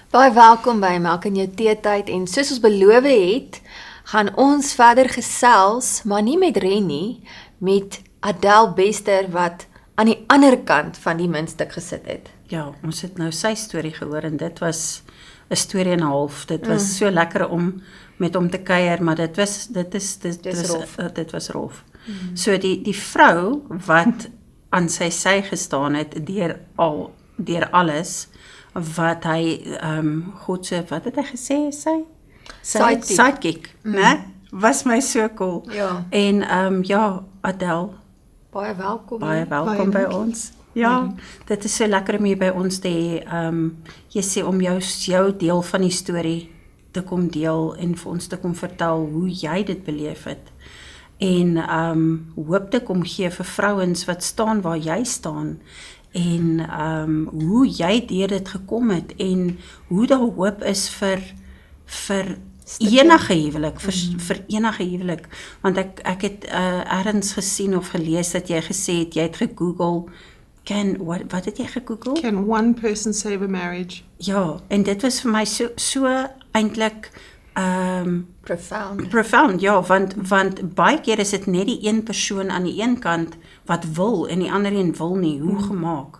Baie welkom by MelkInJouTee tyd en soos ons beloof het, gaan ons verder gesels, maar nie met Ren nie, met Adele Bester wat aan die ander kant van die muntstuk gesit het. Ja, ons het nou sy storie gehoor en dit was 'n storie en 'n half. Dit was so lekker om met hom te kuier, maar dit was rof. So die vrou wat aan sy sy gestaan het deur alles wat hy God se wat het hy gesê sy sidekick, né? Was my so cool. Ja. En Adele, Baie welkom. baie welkom by ons. Ja, dit is so lekker om hier by ons te hê. Jy sê om jou deel van die storie te kom deel en vir ons te kom vertel hoe jy dit beleef het. En hoop te kom gee vir vrouens wat staan waar jy staan. En hoe jy deur dit gekom het en hoe daar hoop is vir enige huwelik, vir enige huwelik. Want ek het ergens gesien of gelees dat jy gesê het, jy het gegoogel, wat het jy gegoogel? Can one person save a marriage? Ja, en dit was vir my so eintlik profound, ja, want baie keer is dit net die een persoon aan die een kant wat wil en die ander een wil nie, hoe gemaak.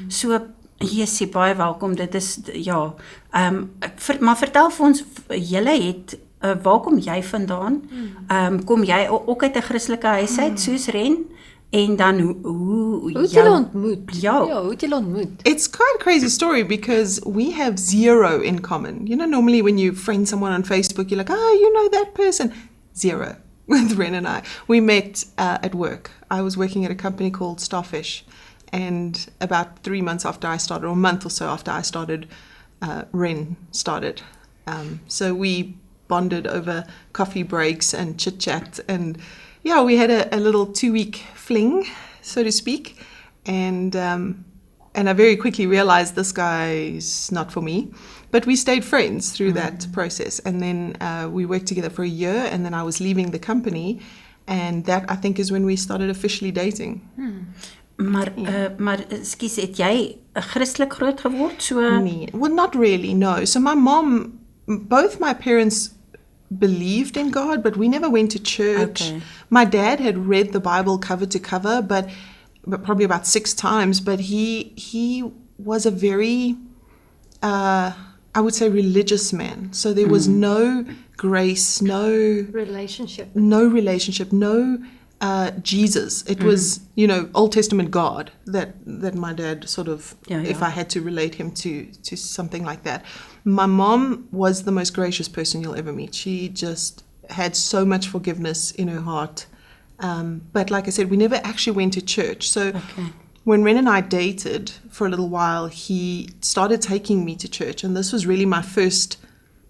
So, Jessie, baie welkom, dit is, ja, maar vertel vir ons, julle het, waar kom jy vandaan? Kom jy ook uit 'n Christelike huis uit, soos Ren? En dan hoe het julle ontmoet? Ja, hoe het julle ontmoet? It's quite a crazy story because we have zero in common. You know, normally when you friend someone on Facebook, you're like, oh, you know that person. Zero with Ren and I. We met at work. I was working at a company called Starfish. And about 3 months after I started, or a month or so after I started, Ren started. So we bonded over coffee breaks and chit-chat. And yeah, we had a little 2-week fling, so to speak. And I very quickly realized this guy's not for me. But we stayed friends through that process. And then we worked together for a year, and then I was leaving the company. And that, I think, is when we started officially dating. Maar ekskuus, het jy Christelik groot geword? So? Nee, well, not really, no. So both my parents believed in God, but we never went to church. Okay. My dad had read the Bible cover to cover, but probably about 6 times, but he was a very, I would say, religious man. So there was no grace, no Relationship, no Jesus. It was, Old Testament God that my dad sort of, if I had to relate him to something like that. My mom was the most gracious person you'll ever meet. She just had so much forgiveness in her heart. But like I said, we never actually went to church. So when Ren and I dated for a little while, he started taking me to church. And this was really my first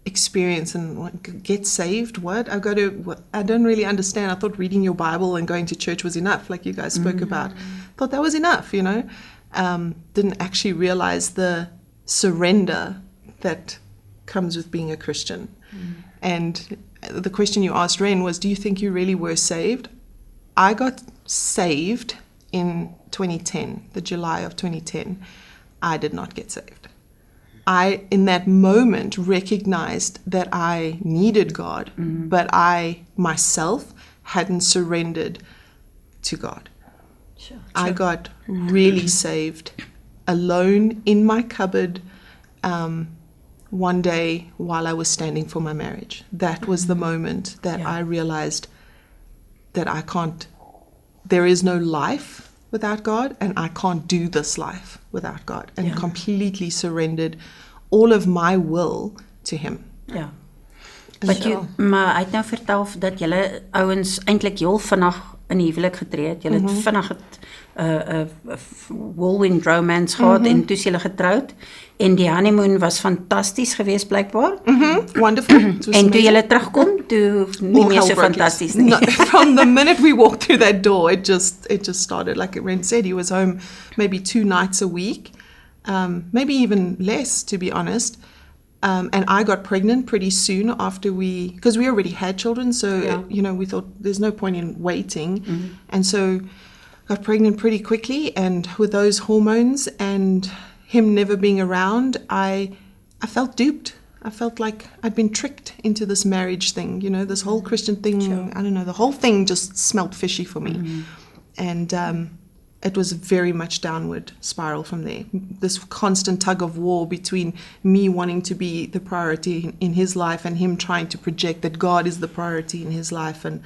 experience. And get saved? What? I don't really understand. I thought reading your Bible and going to church was enough, like you guys spoke about. Thought that was enough, Didn't actually realize the surrender that comes with being a Christian. And the question you asked Ren was, do you think you really were saved? I got saved in 2010, the July of 2010. I did not get saved. I, in that moment, recognized that I needed God, but I, myself, hadn't surrendered to God. Sure. I got really saved alone in my cupboard one day while I was standing for my marriage. That was the moment that I realized that there is no life without God, and I can't do this life without God, and completely surrendered all of my will to him. Ja. Maar hy het nou vertel dat julle ouens eintlik heel vinnig in die huwelik getree het. Julle het vinnig whirlwind romance gehad en toe is julle getroud. En die honeymoon was fantasties geweest blijkbaar. Wonderful. En toe julle terugkom, toe nie meer so fantasties nie. No, from the minute we walked through that door, it just started. Like Ren said, he was home maybe 2 nights a week, maybe even less, to be honest. And I got pregnant pretty soon after because we already had children, so we thought there's no point in waiting, and so got pregnant pretty quickly. And with those hormones and him never being around, I I felt duped. I felt like I'd been tricked into this marriage thing, this whole Christian thing. Sure. I don't know, the whole thing just smelt fishy for me. And it was very much downward spiral from there. This constant tug of war between me wanting to be the priority in his life and him trying to project that God is the priority in his life, and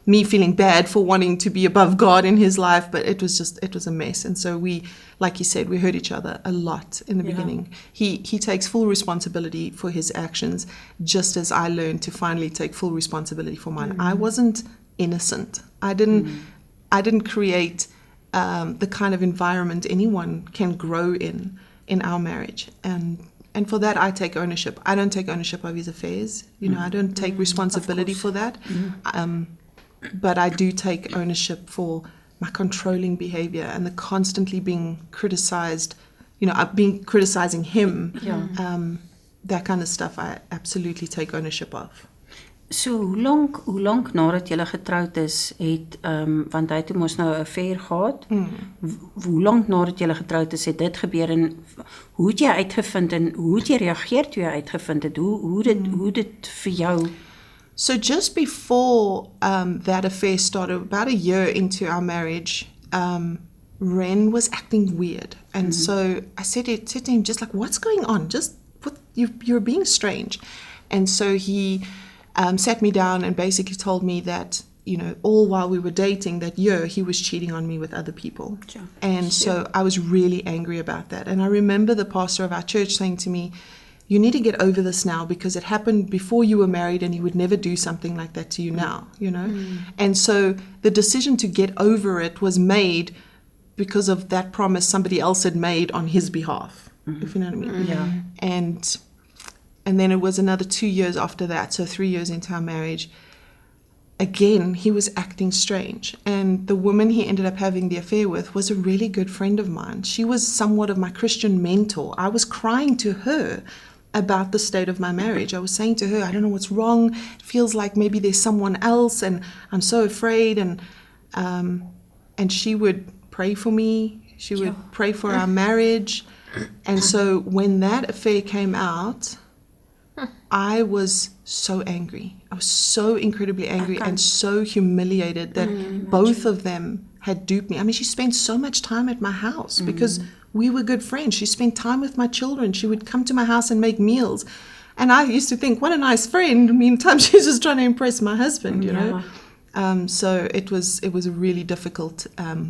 me feeling bad for wanting to be above God in his life. But it was a mess. And so we, like you said, we hurt each other a lot in the beginning. He takes full responsibility for his actions, just as I learned to finally take full responsibility for mine. I wasn't innocent. I didn't create the kind of environment anyone can grow in our marriage. And for that, I take ownership. I don't take ownership of his affairs. I don't take responsibility for that. But I do take ownership for my controlling behavior and the constantly being criticized, being criticizing him. That kind of stuff I absolutely take ownership of. So hoe lank nadat julle getroud is, want hy het toe mos nou 'n affair gehad. Hoe lank nadat julle getroud is, het dit gebeur, en hoe het jy uitgevind en hoe het jy reageer toe jy uitgevind het? Hoe dit vir jou? So just before that affair started, about a year into our marriage, Ren was acting weird. And so I said to him, just like, what's going on? You're being strange. And so he sat me down and basically told me that, all while we were dating that year, he was cheating on me with other people. Sure. And so I was really angry about that. And I remember the pastor of our church saying to me, you need to get over this now, because it happened before you were married and he would never do something like that to you now, And so the decision to get over it was made because of that promise somebody else had made on his behalf, if you know what I mean. Yeah. And then it was another 2 years after that, so 3 years into our marriage, again, he was acting strange. And the woman he ended up having the affair with was a really good friend of mine. She was somewhat of my Christian mentor. I was crying to her about the state of my marriage. I was saying to her, I don't know what's wrong. It feels like maybe there's someone else, and I'm so afraid. And she would pray for me. She would pray for our marriage. And so when that affair came out, I was so angry. I was so incredibly angry and so humiliated that both of them had duped me. I mean, she spent so much time at my house because we were good friends. She spent time with my children. She would come to my house and make meals. And I used to think, what a nice friend. Meantime, she's just trying to impress my husband, you know. So it was a really difficult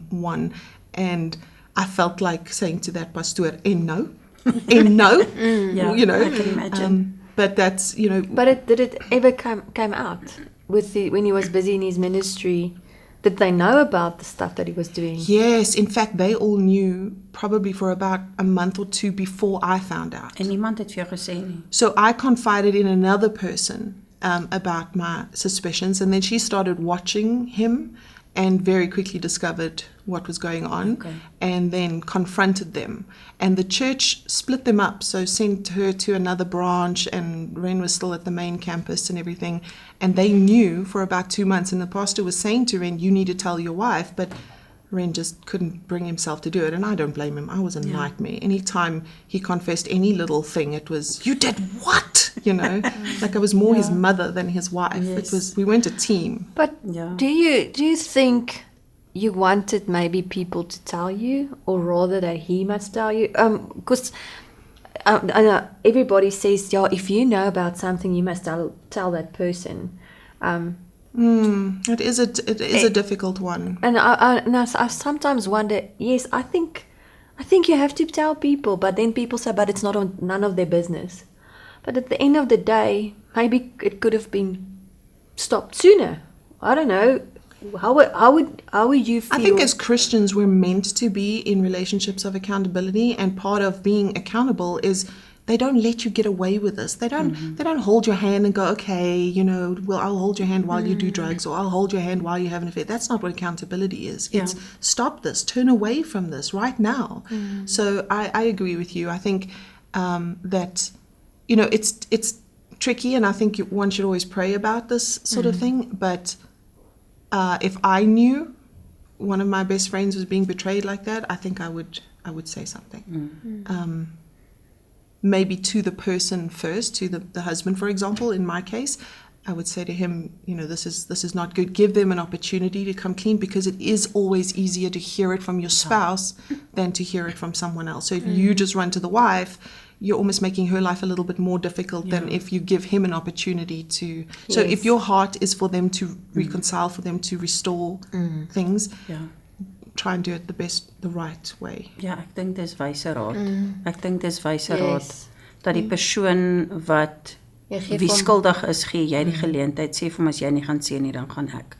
one. And I felt like saying to that pastor, no, you know. I can imagine. But that's, you know. But did it ever come out when he was busy in his ministry? Did they know about the stuff that he was doing? Yes, in fact, they all knew probably for about a month or two before I found out. En niemand het vir jou gesê nie. So I confided in another person about my suspicions, and then she started watching him and very quickly discovered what was going on, and then confronted them. And the church split them up, so sent her to another branch, and Ren was still at the main campus and everything. And they knew for about 2 months, and the pastor was saying to Ren, you need to tell your wife, but Ren just couldn't bring himself to do it, and I don't blame him. I was a nightmare. Anytime he confessed any little thing, it was, you did what? You know, like I was more his mother than his wife. Yes. We weren't a team. But do you think you wanted maybe people to tell you, or rather that he must tell you? Because I know everybody says, if you know about something, you must tell that person. It is a difficult one. And I sometimes wonder. Yes, I think you have to tell people, but then people say, but it's none of their business. But at the end of the day, maybe it could have been stopped sooner. I don't know. How would you feel? I think as Christians, we're meant to be in relationships of accountability, and part of being accountable is they don't let you get away with this. They don't hold your hand and go, okay, you know, well, I'll hold your hand while you do drugs, or I'll hold your hand while you have an affair. That's not what accountability is. It's stop this, turn away from this right now. So I agree with you. I think that, you know, it's tricky, and I think one should always pray about this sort of thing. But if I knew one of my best friends was being betrayed like that, I think I would say something. maybe to the person first, to the husband, for example, in my case, I would say to him, this is not good. Give them an opportunity to come clean, because it is always easier to hear it from your spouse than to hear it from someone else. So if you just run to the wife, you're almost making her life a little bit more difficult than if you give him an opportunity to. So if your heart is for them to reconcile, for them to restore things, try and do it the right way. Ja, ek dink dis wyse raad. Ek dink dis wyse raad dat die persoon wat wie skuldig is, gee jy die geleentheid, sê vir hom as jy nie gaan sê nie, dan gaan ek.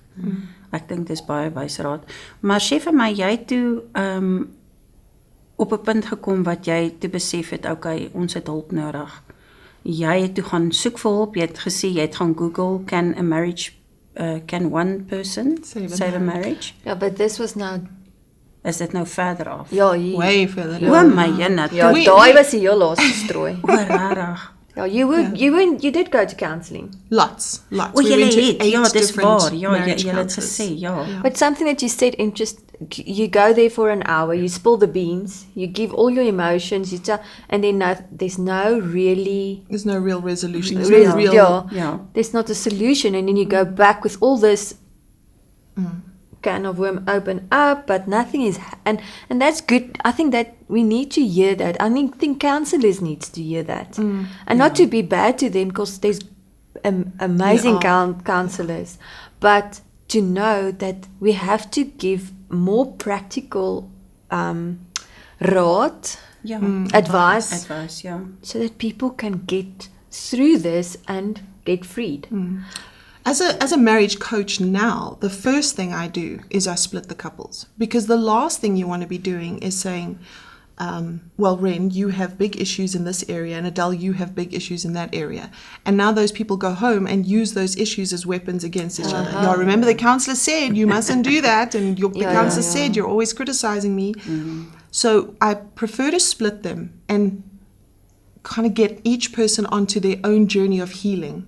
Ek dink dis baie wyse raad. Maar sê vir my, jy toe op 'n punt gekom wat jy toe besef het, okay, ons het hulp nodig. Jy het toe gaan soek vir hulp, jy het gesê, jy het gaan Google, can one person save a marriage? Ja, but this was now... Is dit nou verder af? Ja, way further down. O my jene. Ja, daai was die heel laaste strooi. Rarig. Ja, you did go to counselling. Lots. O, jy het, ja, dis waar. Ja, jy het gesê, ja. But something that you said, you go there for an hour, you spill the beans, you give all your emotions, and then there's no real resolution. There's no real, there's not a solution, and then you go back with all this can of worm open up, but nothing is, and that's good. I think that we need to hear that. I think counselors needs to hear that, and not to be bad to them, because there's amazing counselors, but to know that we have to give more practical raad, advice, so that people can get through this and get freed. As a marriage coach now, the first thing I do is I split the couples, because the last thing you want to be doing is saying, well, Ren, you have big issues in this area, and Adele, you have big issues in that area. And now those people go home and use those issues as weapons against each other. Yeah, remember the counselor said you mustn't do that, and the counselor said you're always criticizing me. So I prefer to split them and kind of get each person onto their own journey of healing.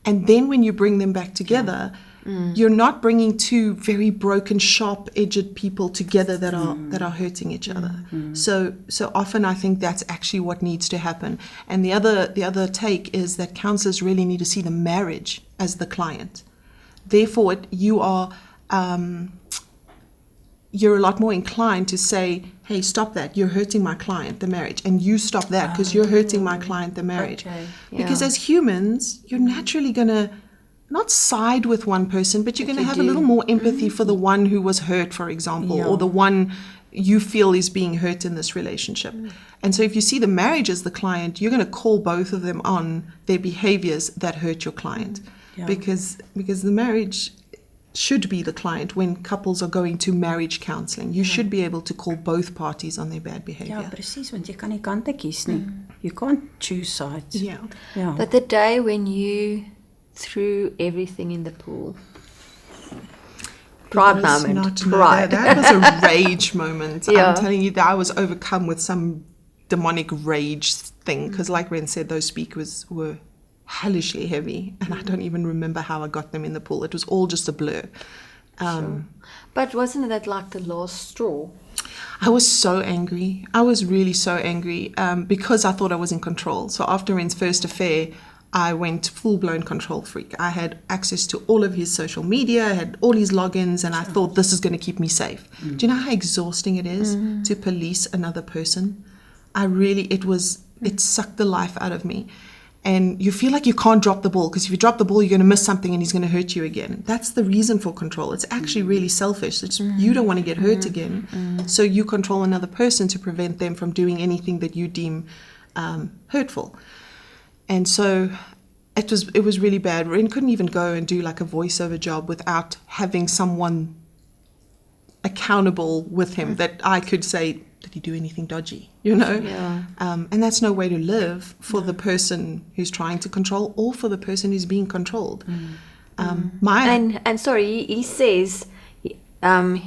And then when you bring them back together, you're not bringing two very broken, sharp-edged people together that are hurting each other. So often I think that's actually what needs to happen. And the other take is that counselors really need to see the marriage as the client. Therefore, you're a lot more inclined to say, hey, stop that, you're hurting my client, the marriage, and you stop that because you're hurting my client, the marriage. Okay. Because as humans, you're naturally going to not side with one person, but you're going to have a little more empathy for the one who was hurt, for example, or the one you feel is being hurt in this relationship. And so if you see the marriage as the client, you're going to call both of them on their behaviors that hurt your client. Because the marriage should be the client when couples are going to marriage counselling. You should be able to call both parties on their bad behavior. Ja, presies, want jy kan nie kante kies nie. You can't choose sides. Yeah. But the day when you threw everything in the pool, pride moment. That was a rage moment. I'm telling you that I was overcome with some demonic rage thing, because like Ren said, those speakers were hellishly heavy, and I don't even remember how I got them in the pool. It was all just a blur. But wasn't that like the last straw? I was so angry. I was really so angry because I thought I was in control. So after Ren's first affair, I went full-blown control freak. I had access to all of his social media, I had all his logins, and I thought this is going to keep me safe. Do you know how exhausting it is to police another person? It sucked the life out of me. And you feel like you can't drop the ball, because if you drop the ball, you're going to miss something and he's going to hurt you again. That's the reason for control. It's actually really selfish. It's you don't want to get hurt again. So you control another person to prevent them from doing anything that you deem hurtful. And so it was really bad. Ren couldn't even go and do like a voiceover job without having someone accountable with him that I could say, did he do anything dodgy? You know? Yeah. And that's no way to live for the person who's trying to control, or for the person who's being controlled. And sorry, he says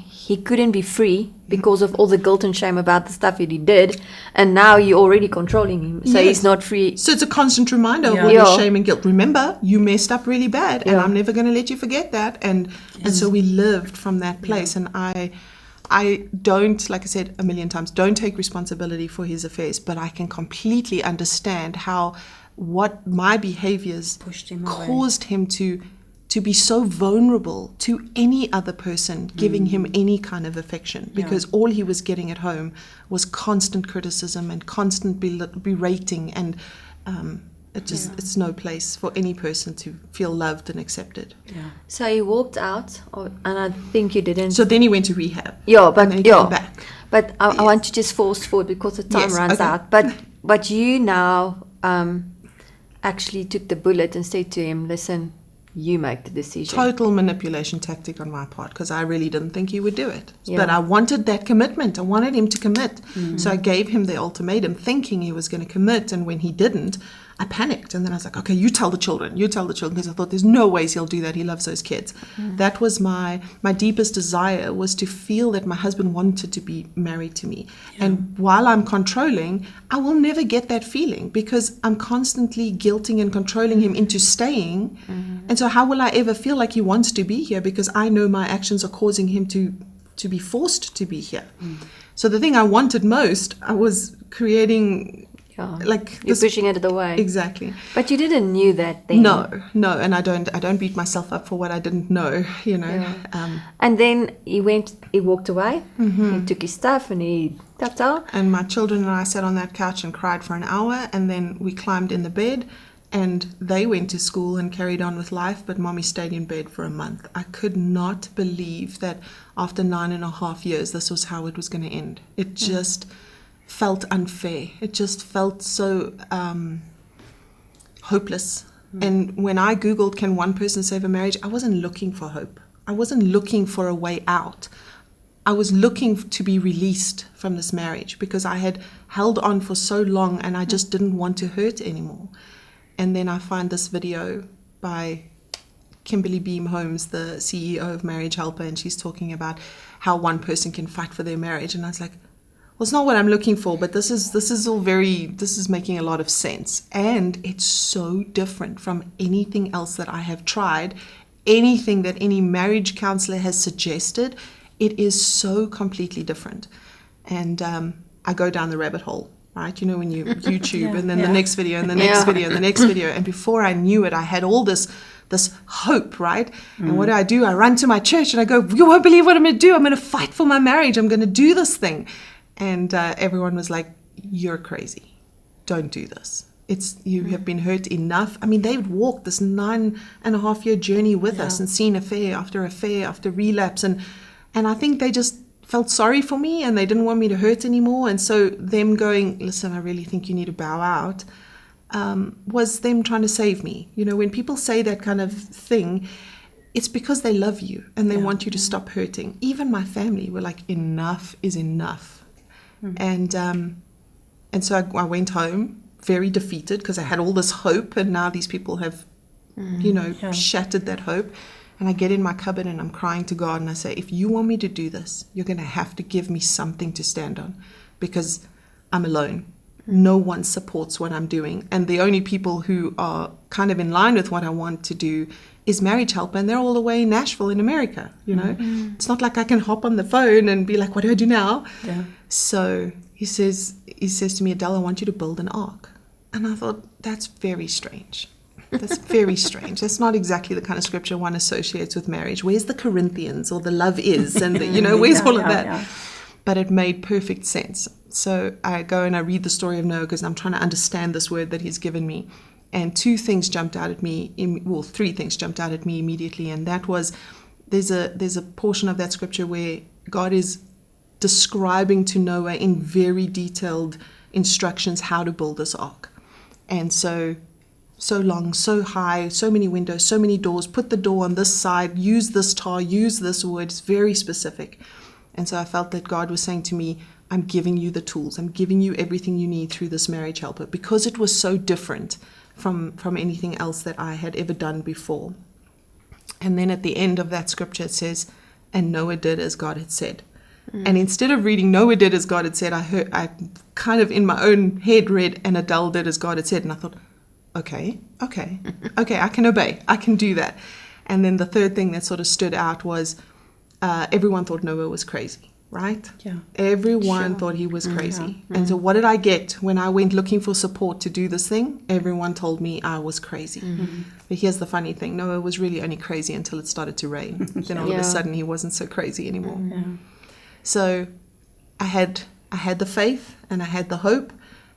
he couldn't be free because of all the guilt and shame about the stuff that he did, and now you're already controlling him, so he's not free. So it's a constant reminder of all your shame and guilt. Remember, you messed up really bad, and I'm never going to let you forget that. And so we lived from that place, and I don't, like I said a million times, don't take responsibility for his affairs, but I can completely understand how what my behaviors Pushed him caused him to be so vulnerable to any other person giving him any kind of affection, because all he was getting at home was constant criticism and constant berating, and it's no place for any person to feel loved and accepted. Yeah. So he walked out, and I think you didn't. So then he went to rehab. Yeah, but and then he came back. But I want to just force forward because the time runs out. But you now actually took the bullet and said to him, "Listen, you make the decision." Total manipulation tactic on my part, because I really didn't think he would do it. Yeah. But I wanted that commitment. I wanted him to commit. So I gave him the ultimatum thinking he was going to commit. And when he didn't, I panicked. And then I was like, okay, you tell the children, because I thought there's no ways he'll do that. He loves those kids. That was my deepest desire, was to feel that my husband wanted to be married to me. And while I'm controlling, I will never get that feeling, because I'm constantly guilting and controlling him into staying. And so how will I ever feel like he wants to be here, because I know my actions are causing him to be forced to be here. So the thing I wanted most, I was creating like you're pushing it away. Exactly. But you didn't knew that then. No, and I don't beat myself up for what I didn't know, you know. Yeah. And then he walked away. He took his stuff and he tapped out. And my children and I sat on that couch and cried for an hour, and then we climbed in the bed, and they went to school and carried on with life, but mommy stayed in bed for a month. I could not believe that after 9.5 years, this was how it was going to end. It just felt unfair. It just felt so hopeless. And when I Googled, can one person save a marriage? I wasn't looking for hope. I wasn't looking for a way out. I was looking to be released from this marriage, because I had held on for so long and I just didn't want to hurt anymore. And then I find this video by Kimberly Beam Holmes, the CEO of Marriage Helper, and she's talking about how one person can fight for their marriage. And I was like, well, it's not what I'm looking for, but this is making a lot of sense. And it's so different from anything else that I have tried, anything that any marriage counselor has suggested. It is so completely different. And I go down the rabbit hole, right? You know, when you YouTube and then the next video and the next video and the next video. And before I knew it, I had all this hope, right? And what do? I run to my church and I go, you won't believe what I'm going to do. I'm going to fight for my marriage. I'm going to do this thing. And everyone was like, you're crazy. Don't do this. You have been hurt enough. I mean, they've walked this 9.5 year journey with us and seen affair after relapse. And I think they just felt sorry for me and they didn't want me to hurt anymore. And so them going, listen, I really think you need to bow out, was them trying to save me. You know, when people say that kind of thing, it's because they love you and they want you to stop hurting. Even my family were like, enough is enough. And so I went home very defeated, because I had all this hope, and now these people have, shattered that hope. And I get in my cupboard and I'm crying to God, and I say, if you want me to do this, you're going to have to give me something to stand on, because I'm alone. No one supports what I'm doing. And the only people who are kind of in line with what I want to do is Marriage Helper, and they're all the way in Nashville in America, you know. It's not like I can hop on the phone and be like, what do I do now? Yeah. So he says to me, Adele, I want you to build an ark. And I thought, that's very strange. That's very strange. That's not exactly the kind of scripture one associates with marriage. Where's the Corinthians or the love is? And, where's all of that? Yeah. But it made perfect sense. So I go and I read the story of Noah, because I'm trying to understand this word that he's given me. And three things jumped out at me immediately. And that was, there's a portion of that scripture where God is describing to Noah in very detailed instructions how to build this ark. And so long, so high, so many windows, so many doors, put the door on this side, use this tar, use this wood. It's very specific. And so I felt that God was saying to me, I'm giving you the tools. I'm giving you everything you need through this Marriage Helper, because it was so different from anything else that I had ever done before. And then at the end of that scripture, it says, and Noah did as God had said. And instead of reading Noah did as God had said, I kind of in my own head read, and Adele did as God had said. And I thought, okay, I can obey. I can do that. And then the third thing that sort of stood out was everyone thought Noah was crazy. right? Yeah. Everyone Sure. thought he was crazy. Yeah. And so what did I get when I went looking for support to do this thing? Everyone told me I was crazy. But here's the funny thing. Noah was really only crazy until it started to rain. Then all of a sudden he wasn't so crazy anymore. Yeah. So I had the faith and I had the hope,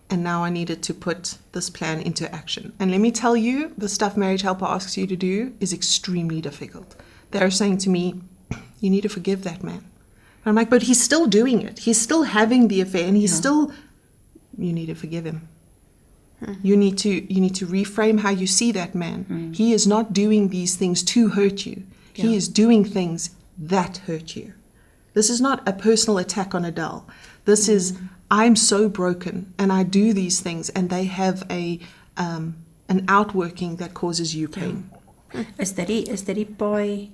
and now I needed to put this plan into action. And let me tell you, the stuff Marriage Helper asks you to do is extremely difficult. They're saying to me, you need to forgive that man. And I'm like, but he's still doing it. He's still having the affair, and he's still, you need to forgive him. You need to reframe how you see that man. He is not doing these things to hurt you. He is doing things that hurt you. This is not a personal attack on Adele. This is, I'm so broken and I do these things and they have an outworking that causes you pain. Is dit die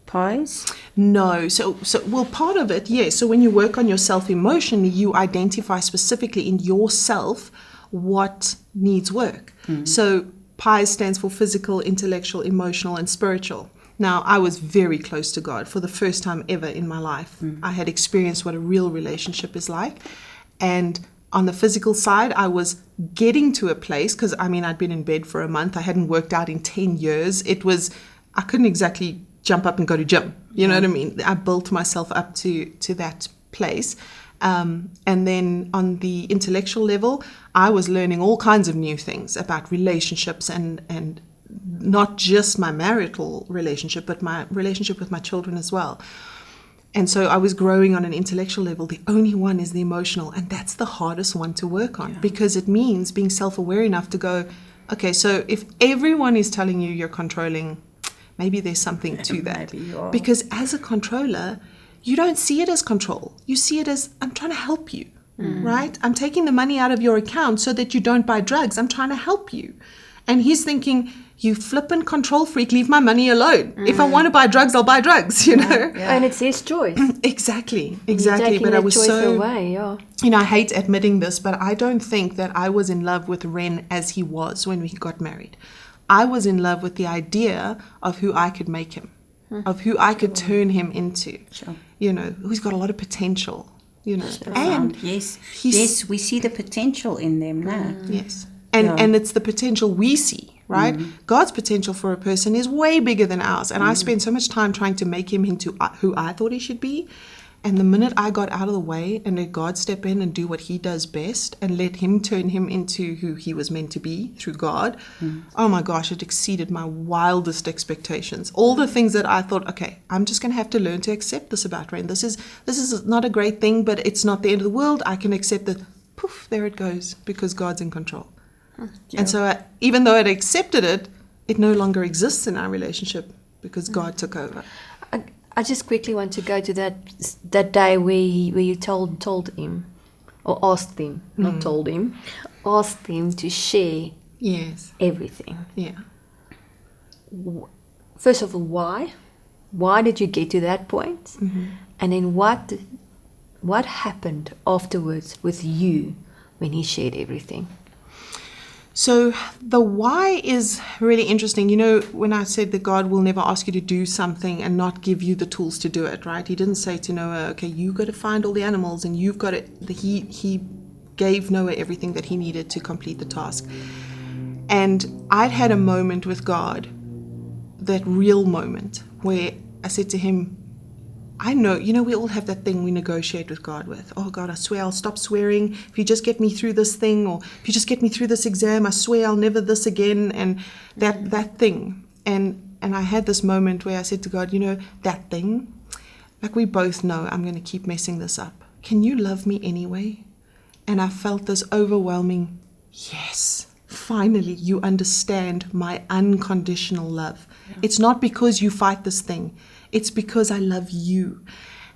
pies? No. So well, part of it, yes. So when you work on yourself emotionally, you identify specifically in yourself what needs work. So PIES stands for physical, intellectual, emotional, and spiritual. Now, I was very close to God for the first time ever in my life. I had experienced what a real relationship is like. And on the physical side, I was getting to a place, because, I'd been in bed for a month. I hadn't worked out in 10 years. I couldn't exactly jump up and go to gym. You know what I mean? I built myself up to that place. And then on the intellectual level, I was learning all kinds of new things about relationships and not just my marital relationship, but my relationship with my children as well. And so I was growing on an intellectual level. The only one is the emotional, and that's the hardest one to work on, because it means being self-aware enough to go, okay, so if everyone is telling you you're controlling, maybe there's something to that. Because as a controller, you don't see it as control. You see it as, I'm trying to help you, right? I'm taking the money out of your account so that you don't buy drugs. I'm trying to help you. And he's thinking, you flippin' control freak, leave my money alone. If I want to buy drugs, I'll buy drugs, you know? And it's his choice. Exactly. You're taking But I was choice so away, I hate admitting this, but I don't think that I was in love with Ren as he was when we got married. I was in love with the idea of who I could make him, of who I could turn him into. You know, who's got a lot of potential, you know. And yes, we see the potential in them now. Yes. And it's the potential we see, right? God's potential for a person is way bigger than ours. And I spent so much time trying to make him into who I thought he should be. And the minute I got out of the way and let God step in and do what he does best and let him turn him into who he was meant to be through God, oh my gosh, it exceeded my wildest expectations. All the things that I thought, okay, I'm just going to have to learn to accept this about Ren. This is not a great thing, but it's not the end of the world. I can accept that, poof, there it goes, because God's in control. And so even though I'd accepted it, it no longer exists in our relationship because God took over. I just quickly want to go to that day where you told him, or asked him, not told him, asked him to share everything. Yeah. First of all, why? Why did you get to that point? And then what happened afterwards with you when he shared everything? So the why is really interesting. You know, when I said that God will never ask you to do something and not give you the tools to do it, right? He didn't say to Noah, okay, you got to find all the animals and you've got it. He gave Noah everything that he needed to complete the task. And I'd had a moment with God, that real moment where I said to him, I know, you know, we all have that thing we negotiate with God with. Oh, God, I swear I'll stop swearing if you just get me through this thing, or if you just get me through this exam, I swear I'll never this again, and that thing. And I had this moment where I said to God, you know, that thing, like we both know I'm going to keep messing this up. Can you love me anyway? And I felt this overwhelming, yes, finally you understand my unconditional love. Yeah. It's not because you fight this thing. It's because I love you.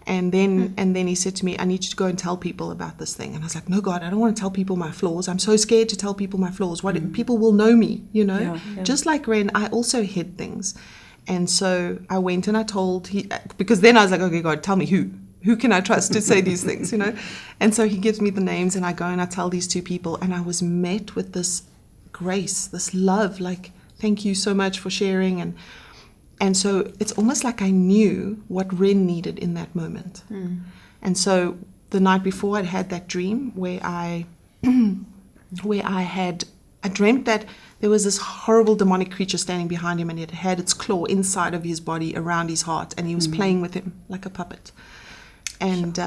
And then he said to me, I need you to go and tell people about this thing. And I was like, no, God, I don't want to tell people my flaws. I'm so scared to tell people my flaws. People will know me, you know. Yeah. Just like Ren, I also hid things. And so I went and I told, because then I was like, okay, God, tell me who. Who can I trust to say these things, you know? And so he gives me the names and I go and I tell these two people. And I was met with this grace, this love, like, thank you so much for sharing. And so it's almost like I knew what Ren needed in that moment. And so the night before, I'd had that dream where I dreamt that there was this horrible demonic creature standing behind him, and it had its claw inside of his body around his heart, and he was playing with him like a puppet. And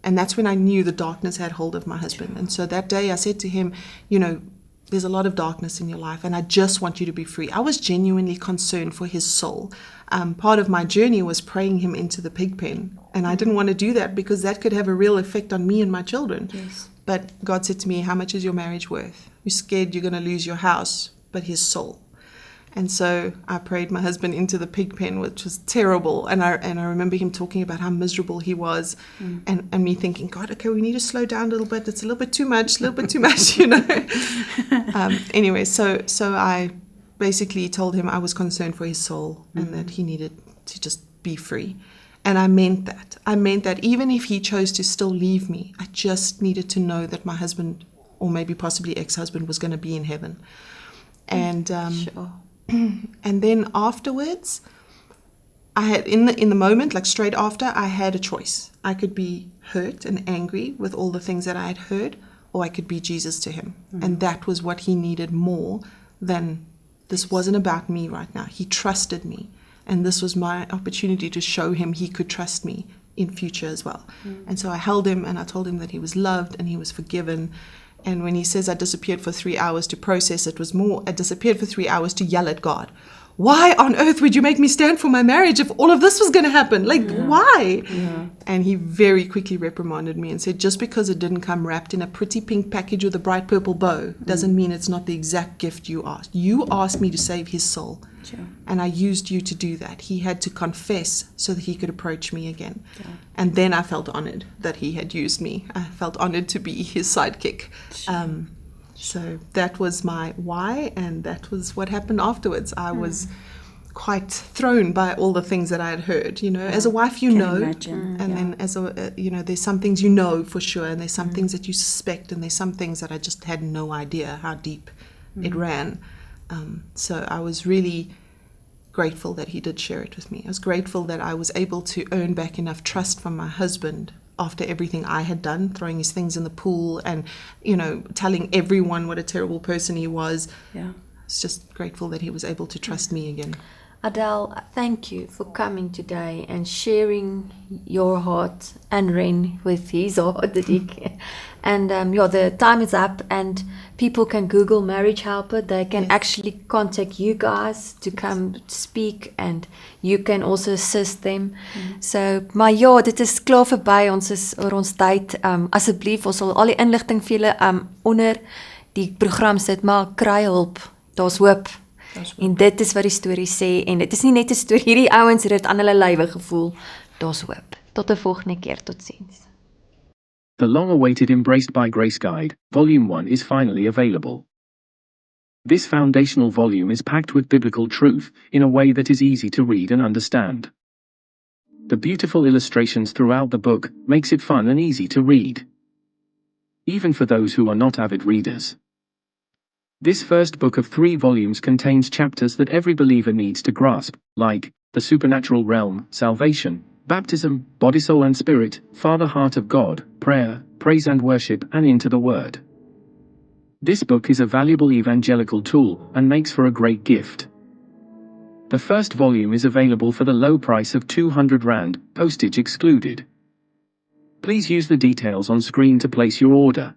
that's when I knew the darkness had hold of my husband. And so that day I said to him, there's a lot of darkness in your life, and I just want you to be free. I was genuinely concerned for his soul. Part of my journey was praying him into the pig pen, and I didn't want to do that because that could have a real effect on me and my children. Yes. But God said to me, how much is your marriage worth? You're scared you're going to lose your house, but his soul. And so I prayed my husband into the pig pen, which was terrible. And I remember him talking about how miserable he was, and me thinking, God, okay, we need to slow down a little bit. It's a little bit too much, Anyway, so I basically told him I was concerned for his soul and that he needed to just be free. And I meant that. I meant that even if he chose to still leave me, I just needed to know that my husband, or maybe possibly ex-husband, was going to be in heaven. And Sure. and then afterwards, I had in the moment, like straight after, I had a choice. I could be hurt and angry with all the things that I had heard, or I could be Jesus to him. And that was what he needed more than, this wasn't about me right now. He trusted me. And this was my opportunity to show him he could trust me in future as well. And so I held him and I told him that he was loved and he was forgiven. And when he says I disappeared for 3 hours to process, it was more, I disappeared for 3 hours to yell at God. Why on earth would you make me stand for my marriage if all of this was going to happen? Why? Yeah. And he very quickly reprimanded me and said, just because it didn't come wrapped in a pretty pink package with a bright purple bow doesn't mean it's not the exact gift you asked. You asked me to save his soul. Sure. And I used you to do that. He had to confess so that he could approach me again. Yeah. And then I felt honored that he had used me. I felt honored to be his sidekick. Sure. So that was my why, and that was what happened afterwards. I was quite thrown by all the things that I had heard. As a wife, then as a, there's some things you know for sure, and there's some things that you suspect, and there's some things that I just had no idea how deep it ran. So I was really grateful that he did share it with me. I was grateful that I was able to earn back enough trust from my husband after everything I had done, throwing his things in the pool and, telling everyone what a terrible person he was. Yeah. I was just grateful that he was able to trust me again. Adele, thank you for coming today and sharing your heart and Ren with his heart that he can. And the time is up, and people can Google marriage helper. They can actually contact you guys to come speak, and you can also assist them. So, maar dit is klaar verby. Ons is oor ons tyd. Asseblief, ons sal al die inligting vir julle onder die program sit, maar kry hulp. Daar's hoop. En dit is wat die storie sê, en dit is nie net 'n storie, hierdie ouens het dit aan hulle lywe gevoel. Daar's hoop. Tot 'n volgende keer, totsiens. The long-awaited Embraced by Grace Guide, Volume 1 is finally available. This foundational volume is packed with biblical truth in a way that is easy to read and understand. The beautiful illustrations throughout the book makes it fun and easy to read, even for those who are not avid readers. This first book of 3 volumes contains chapters that every believer needs to grasp, like the supernatural realm, salvation, baptism, body, soul and spirit, Father, heart of God, prayer, praise and worship, and into the Word. This book is a valuable evangelical tool and makes for a great gift. The first volume is available for the low price of R200, postage excluded. Please use the details on screen to place your order.